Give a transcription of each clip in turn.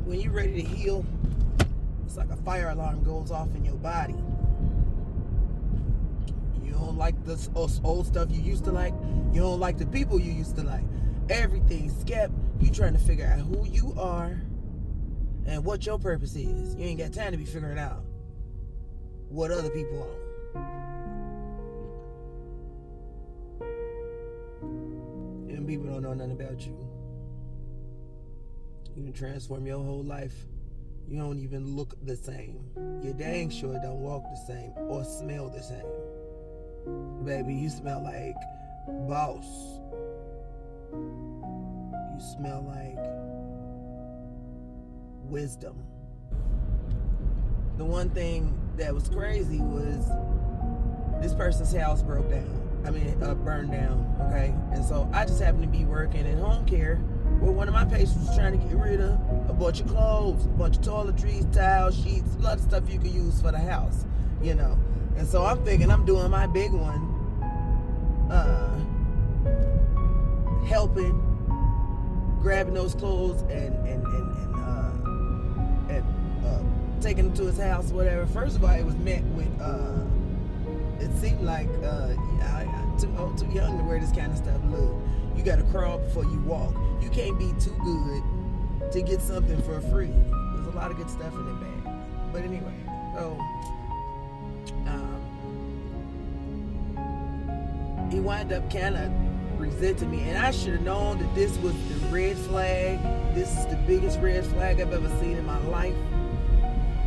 when you're ready to heal, it's like a fire alarm goes off in your body. You don't like this old stuff you used to like. You don't like the people you used to like. Everything's kept. You trying to figure out who you are and what your purpose is. You ain't got time to be figuring out what other people are. And people don't know nothing about you. You can transform your whole life. You don't even look the same. You dang sure don't walk the same or smell the same. Baby, you smell like boss. You smell like wisdom. The one thing that was crazy was this person's house burned down, okay? And so I just happened to be working in home care where one of my patients was trying to get rid of a bunch of clothes, a bunch of toiletries, towels, sheets, a lot of stuff you could use for the house, you know? And so I'm thinking I'm doing my big one, helping, grabbing those clothes and taking them to his house, whatever. First of all, it was met with, it seemed like I'm too young to wear this kind of stuff. Look, you got to crawl before you walk. You can't be too good to get something for free. There's a lot of good stuff in the bag. But anyway, so he wound up kind of resenting me, and I should have known that this was the red flag. This is the biggest red flag I've ever seen in my life.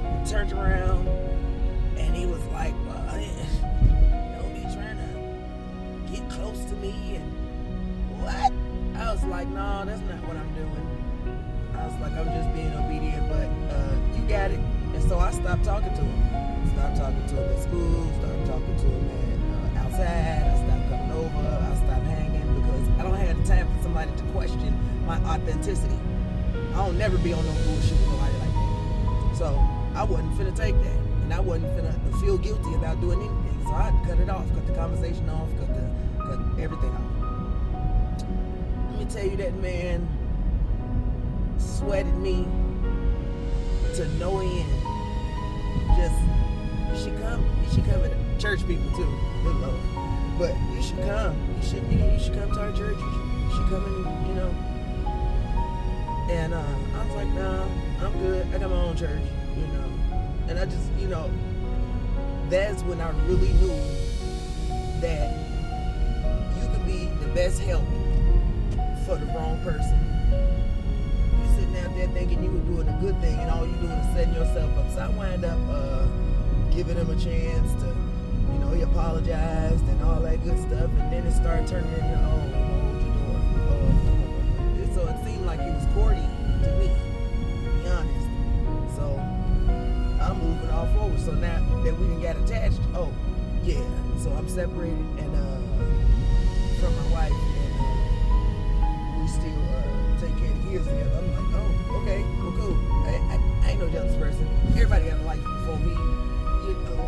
He turned around and he was like, don't be trying to get close to me and what? I was like, no, that's not what I'm doing. I was like, I'm just being obedient, but you got it. And so I stopped talking to him. Stopped talking to him at school, stopped talking to him outside, I stopped coming over, I stopped hanging because I don't have the time for somebody to question my authenticity. I don't never be on no bullshit with nobody like that. So I wasn't finna take that, and I wasn't finna feel guilty about doing anything. So I cut it off, cut the conversation off, cut everything off. Let me tell you, that man sweated me to no end. Just, you should come at church people too, good Lord. But you should come. You should come to our church. You should come and, you know. And I was like, nah, I'm good. I got my own church, you know. And I just, you know, that's when I really knew that you can be the best help for the wrong person. You sitting out there thinking you were doing a good thing, and all you doing is setting yourself up. So I wind up giving him a chance to, you know, he apologized and all that good stuff, and then it started turning into, what you doing? So it seemed like he was courting to me, to be honest. So I'm moving all forward. So now that we didn't get attached, so I'm separated and from my wife, and we still take care of the kids together. I'm like, oh, okay, well, cool. I ain't no jealous person. Everybody got a life before me, you know.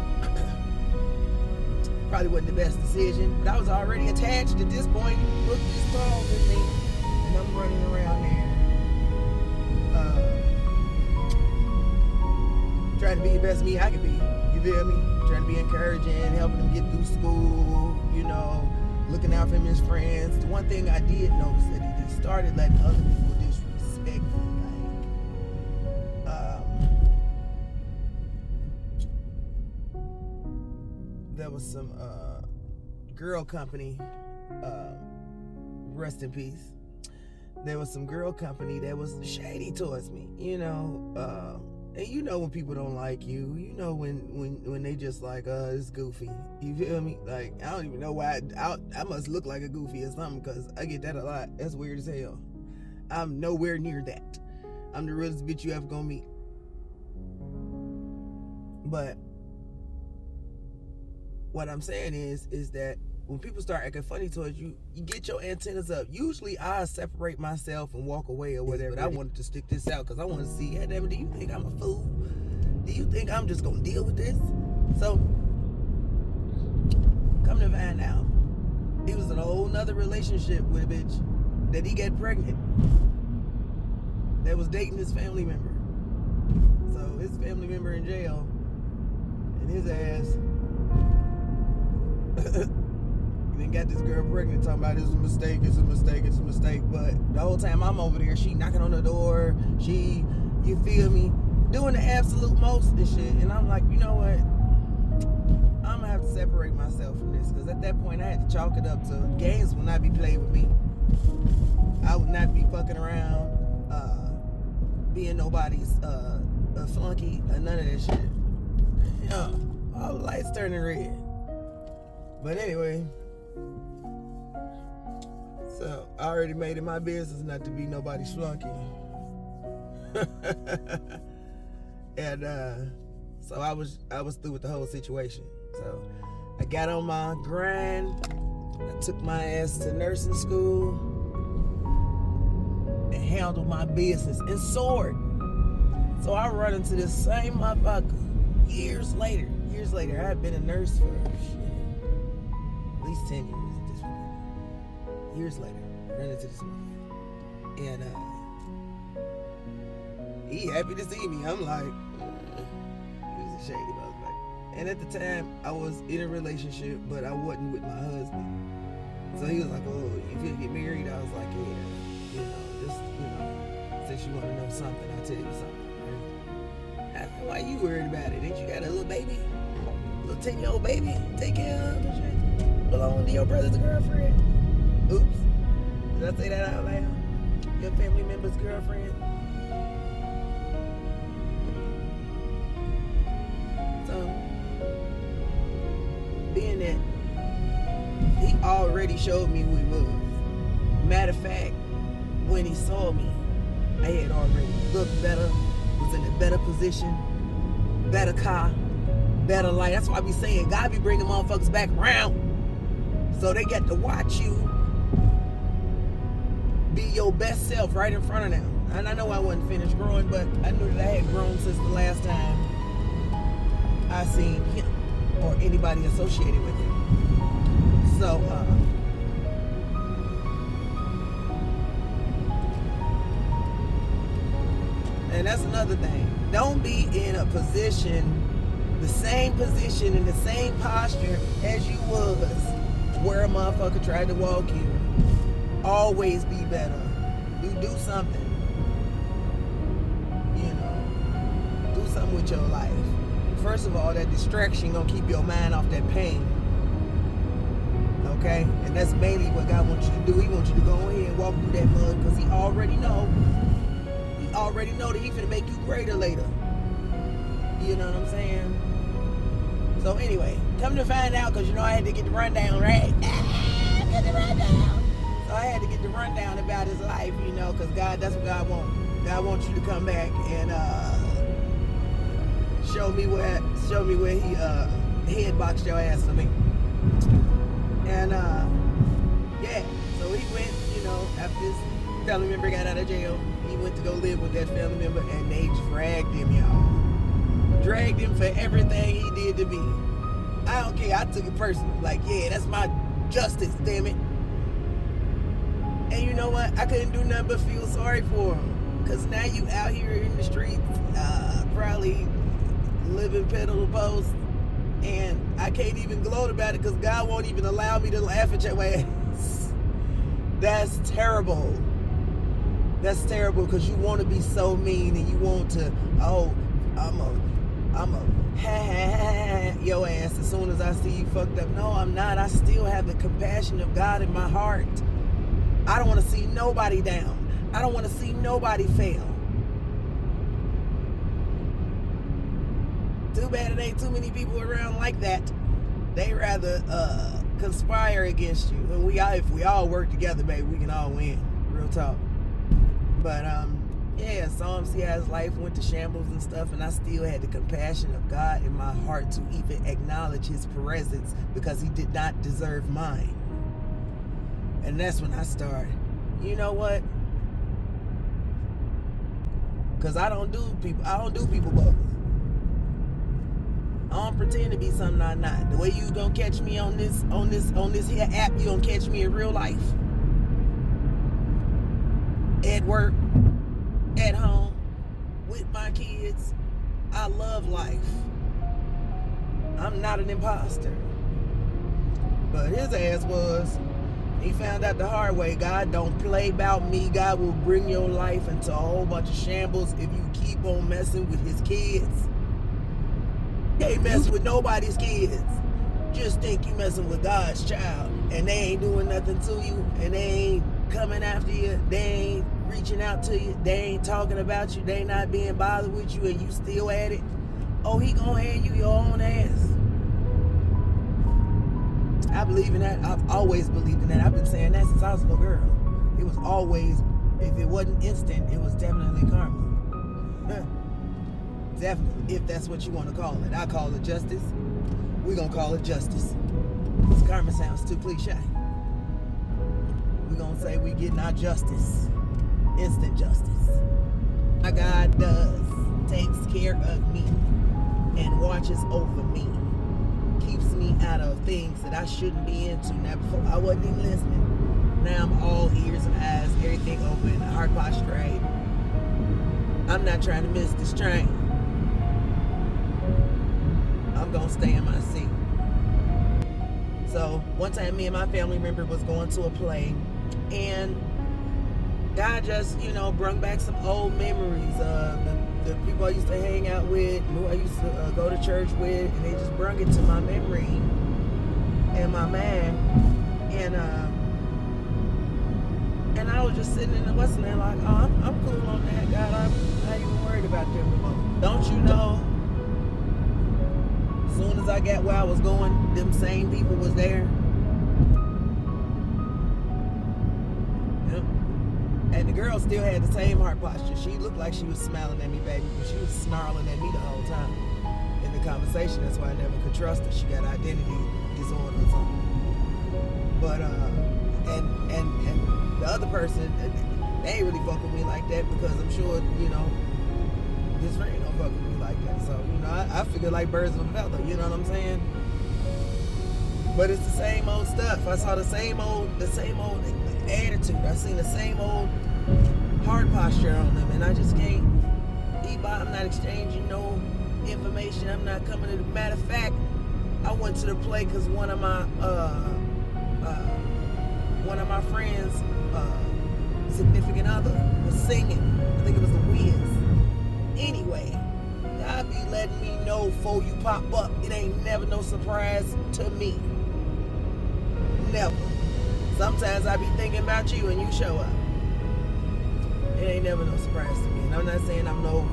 Probably wasn't the best decision, but I was already attached at this point. Look, this tall with me, and I'm running around there, trying to be the best me I can be. You feel me? Trying to be encouraging, helping him get through school, you know, looking out for him and his friends. The one thing I did notice that he just started letting other people disrespect me. There was some girl company, rest in peace. There was some girl company that was shady towards me, you know. And you know when people don't like you, you know when they just like, it's goofy. You feel me? Like, I don't even know why. I must look like a goofy or something, because I get that a lot. That's weird as hell. I'm nowhere near that. I'm the realest bitch you ever gonna meet. But what I'm saying is that when people start acting funny towards you, you get your antennas up. Usually I separate myself and walk away or whatever. But I wanted to stick this out because I want to see, hey, damn, do you think I'm a fool? Do you think I'm just going to deal with this? So, come to find out, he was in a whole nother relationship with a bitch that he got pregnant. that was dating his family member. So his family member in jail, and his ass then got this girl pregnant, talking about it's a mistake, it's a mistake, it's a mistake. But the whole time I'm over there, she knocking on the door, she, you feel me, doing the absolute most and shit. And I'm like, you know what? I'm gonna have to separate myself from this, because at that point I had to chalk it up to games will not be played with me. I would not be fucking around, being nobody's flunky or none of that shit. Yeah, all the lights turning red. But anyway, so I already made it my business not to be nobody's flunky. And so I was through with the whole situation. So I got on my grind. I took my ass to nursing school and handled my business and soared. So I run into this same motherfucker years later. I had been a nurse for at least 10 years at this point. Years later, I run into this motherfucker. And he happy to see me. I'm like, he was a shady motherfucker. And at the time, I was in a relationship, but I wasn't with my husband. So he was like, oh, you feel get married? I was like, yeah, since you want to know something, I'll tell you something. Right? Why you worried about it? Ain't you got a little baby? A little 10-year-old baby? Take care of and shit. Belong to your brother's girlfriend. Oops. Did I say that out loud? Your family member's girlfriend? So, being that he already showed me who he was. Matter of fact, when he saw me, I had already looked better, was in a better position, better car, better life. That's why I be saying God be bringing motherfuckers back around, so they get to watch you be your best self right in front of them. And I know I wasn't finished growing, but I knew that I had grown since the last time I seen him or anybody associated with him. So, and that's another thing. Don't be in a position, the same position and the same posture as you was where a motherfucker tried to walk you. Always be better. Do something. Do something with your life. First of all, that distraction gonna keep your mind off that pain. Okay? And that's mainly what God wants you to do. He wants you to go ahead and walk through that mud, because he already know that he's gonna make you greater later. You know what I'm saying? So anyway, come to find out, because I had to get the rundown, right? Get the rundown. So I had to get the rundown about his life, because God, that's what God wants. God wants you to come back and show me where he headboxed your ass for me. And yeah, so he went, after his family member got out of jail, he went to go live with that family member, and they dragged him, y'all. Dragged him for everything he did to me. I don't care, I took it personal. Like, yeah, that's my justice, damn it. And you know what? I couldn't do nothing but feel sorry for him. Because now you out here in the streets, probably living pedal to post, and I can't even gloat about it because God won't even allow me to laugh at your ass. That's terrible. That's terrible, because you want to be so mean and you want to, I'm a ha your ass as soon as I see you fucked up. No, I'm not. I still have the compassion of God in my heart. I don't want to see nobody down. I don't want to see nobody fail. Too bad it ain't too many people around like that. They rather conspire against you. And if we all work together, baby, we can all win. Real talk. But yeah, saw him see how his life went to shambles and stuff, and I still had the compassion of God in my heart to even acknowledge his presence, because he did not deserve mine. And that's when I started, you know what? Because I don't do people bubbles. I don't pretend to be something I'm not. The way you gonna catch me on this here app, you gonna catch me in real life. At work, at home. with my kids. I love life. I'm not an imposter. But his ass was. He found out the hard way. God don't play about me. God will bring your life into a whole bunch of shambles if you keep on messing with his kids. You ain't messing with nobody's kids. Just think you messing with God's child, and they ain't doing nothing to you, and they ain't coming after you, they ain't reaching out to you, they ain't talking about you, they not being bothered with you, and you still at it. Oh, he gonna hand you your own ass. I believe in that. I've always believed in that. I've been saying that since I was a little girl. It was always, if it wasn't instant, it was definitely karma. Definitely, if that's what you want to call it. I call it justice. We're going to call it justice. This karma sounds too cliche. We're going to say we getting our justice. Instant justice. My God does. Takes care of me. And watches over me. Keeps me out of things that I shouldn't be into. Now, before I wasn't even listening. Now I'm all ears and eyes, everything open, heart posture right. I'm not trying to miss this train. I'm gonna stay in my seat. So one time me and my family member was going to a play, and God just, brought back some old memories of the people I used to hang out with, who I used to go to church with, and they just brought it to my memory and my mind. And I was just sitting in the Western there like, oh, I'm cool on that, God. I'm not even worried about them anymore. Don't you know? As soon as I got where I was going, them same people was there. Yep. And the girl still had the same heart posture. She looked like she was smiling at me, baby, but she was snarling at me the whole time in the conversation. That's why I never could trust her. She got identity disorder or something. But and the other person, they ain't really fuck with me like that, because I'm sure, his friend don't fuck with me like that. So, I figure like birds of a feather, you know what I'm saying? But it's the same old stuff. I saw the same old attitude. I seen the same old heart posture on them, and I just can't eat by. I'm not exchanging no information. I'm not coming to the matter of fact, I went to the play because one of my friends' significant other was singing. I think it was the Wiz. Anyway, God be letting me know before you pop up. It ain't never no surprise to me. Never. Sometimes I be thinking about you and you show up. It ain't never no surprise to me. And I'm not saying I'm no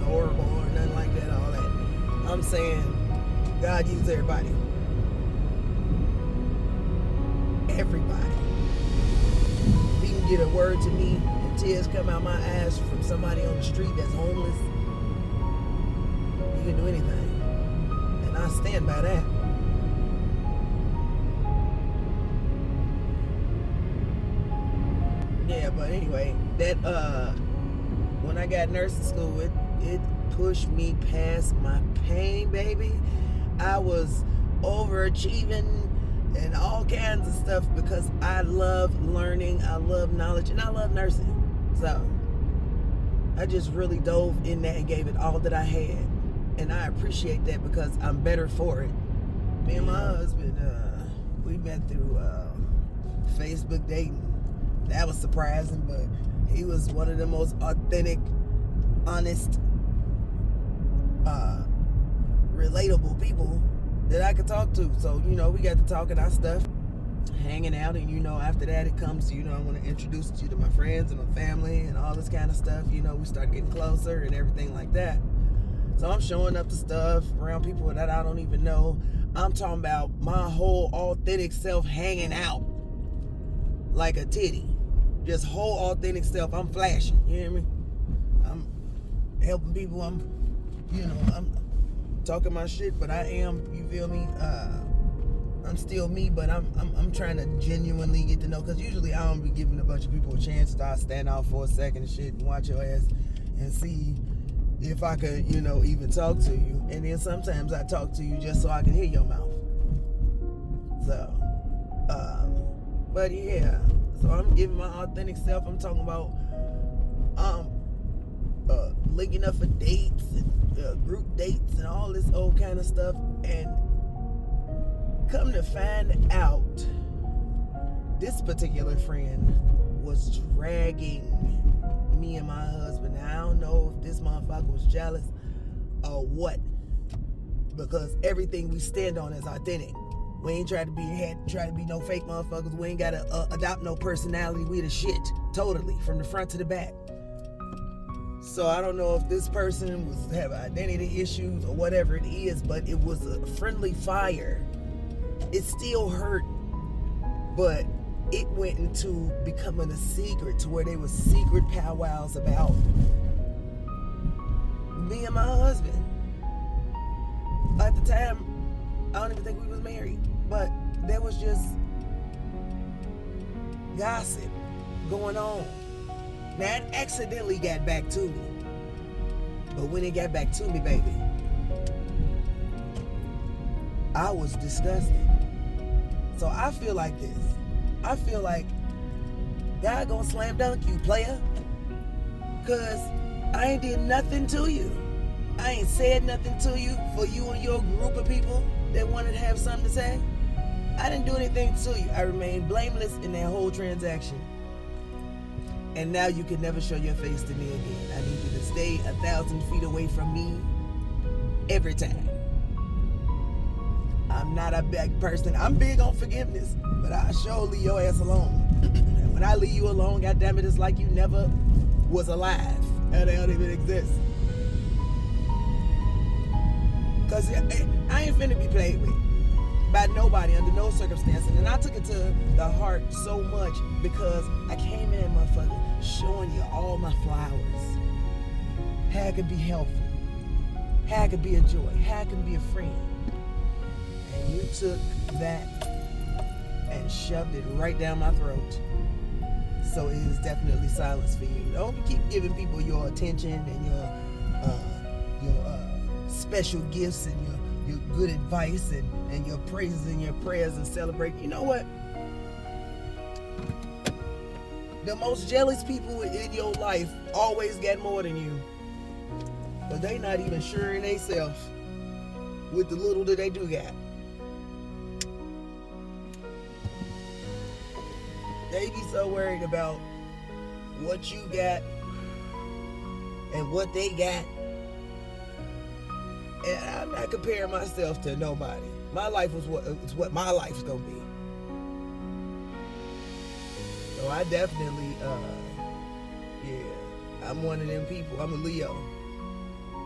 horrible or nothing like that, all that. I'm saying God uses everybody. Everybody. If he can get a word to me and tears come out my eyes from somebody on the street that's homeless, he can do anything. And I stand by that. Yeah, but anyway, that when I got nursing school, it pushed me past my pain, baby. I was overachieving and all kinds of stuff because I love learning, I love knowledge, and I love nursing. So I just really dove in that and gave it all that I had. And I appreciate that because I'm better for it. Me and my husband, we went through Facebook dating. That was surprising, but he was one of the most authentic, honest, relatable people that I could talk to. So, we got to talking our stuff, hanging out, and after that it comes to, I want to introduce you to my friends and my family and all this kind of stuff. We start getting closer and everything like that. So I'm showing up to stuff around people that I don't even know. I'm talking about my whole authentic self hanging out like a titty. Just whole authentic self. I'm flashing. You hear me? I'm helping people. I'm talking my shit, but I am, you feel me? I'm still me, but I'm trying to genuinely get to know, because usually I don't be giving a bunch of people a chance to start stand out for a second and shit and watch your ass and see if I could, even talk to you. And then sometimes I talk to you just so I can hear your mouth. So, but yeah, so I'm giving my authentic self. I'm talking about linking up for dates and group dates and all this old kind of stuff. And come to find out, this particular friend was dragging me and my husband. Now, I don't know if this motherfucker was jealous or what, because everything we stand on is authentic. We ain't try to be no fake motherfuckers. We ain't gotta adopt no personality. We the shit, totally, from the front to the back. So I don't know if this person was having identity issues or whatever it is, but it was a friendly fire. It still hurt, but it went into becoming a secret, to where they were secret powwows about me and my husband. At the time, I don't even think we was married, but there was just gossip going on. Now, it accidentally got back to me, but when it got back to me, baby, I was disgusted. So I feel like this. I feel like God gonna slam dunk you, player, cause I ain't did nothing to you. I ain't said nothing to you for you and your group of people that wanted to have something to say. I didn't do anything to you. I remained blameless in that whole transaction. And now you can never show your face to me again. I need you to stay 1,000 feet away from me every time. I'm not a big person. I'm big on forgiveness, but I sure leave your ass alone. And when I leave you alone, goddammit, it's like you never was alive. And they don't even exist. Cause I ain't finna be played with by nobody under no circumstances. And I took it to the heart so much because I came in, motherfucker, showing you all my flowers. How I could be helpful. How I could be a joy. How I could be a friend. And you took that and shoved it right down my throat. So it is definitely silence for you. Don't keep giving people your attention and your special gifts and your good advice and your praises and your prayers and celebrate. You know what? The most jealous people in your life always got more than you. But they not even sure in themselves with the little that they do got. They be so worried about what you got and what they got. And I'm not comparing myself to nobody. My life was what my life's gonna be. So I definitely, I'm one of them people. I'm a Leo.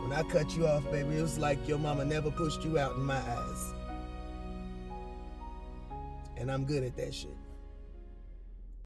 When I cut you off, baby, it was like your mama never pushed you out in my eyes. And I'm good at that shit.